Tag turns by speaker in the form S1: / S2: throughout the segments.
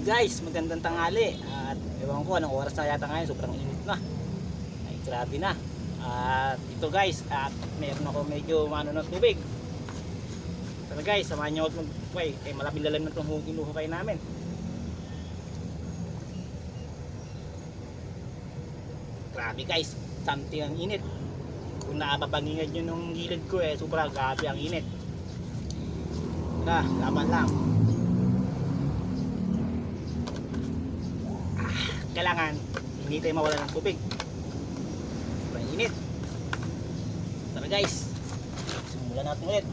S1: guys, magandang tanghali. At ewan ko anong oras na yata ngayon, sobrang init na. Ay grabe na. At ito guys, at meron ako medyo mano ng tubig. Tara guys, samahan nyo ako mag-buhay. Kaya malapit lalim na itong inuhukay namin. Grabe guys, something ang init. Kung nakapapangingad nyo nung gilid ko sobrang grabe ang init. Tara, laban lang. Kailangan hindi tayo mawala ng tubig. Sobrang init. Tara guys, simulan natin ulit.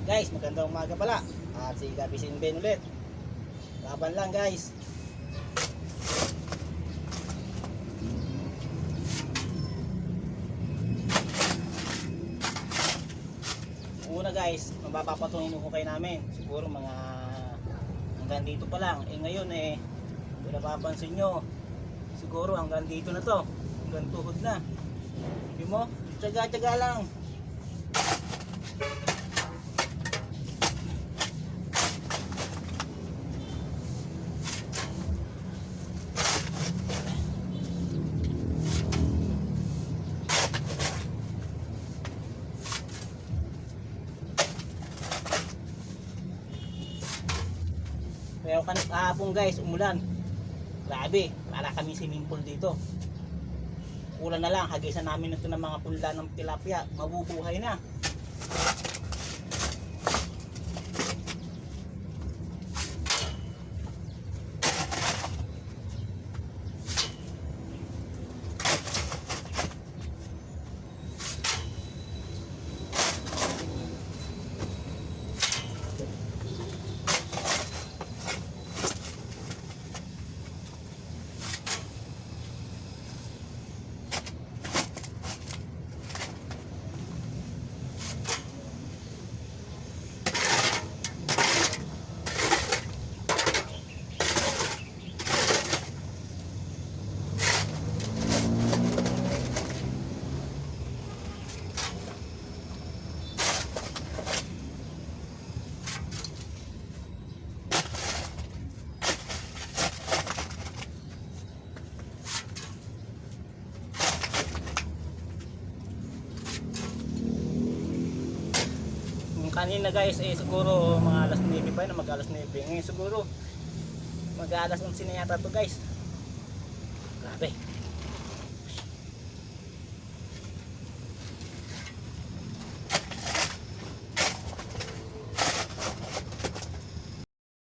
S1: Guys, magandang umaga pala. At si Gabi Sinben ulit. Laban lang guys. Una guys, mapapatungin ko kayo namin. Siguro mga hanggang dito pa lang. Ngayon kung napapansin nyo, siguro hanggang dito na to. Hanggang tuhod na. Hindi mo? Tsaga-tsaga lang. Pero kahapon guys, umulan. Grabe, para kami swimming pool dito. Ulan na lang, hagisan namin ito ng mga punla ng tilapia. Mabubuhay na. Kanina guys siguro mga alas 9 pa na mag-alas 9. Ngayon siguro mag-alas 11 na yata to guys. Grabe.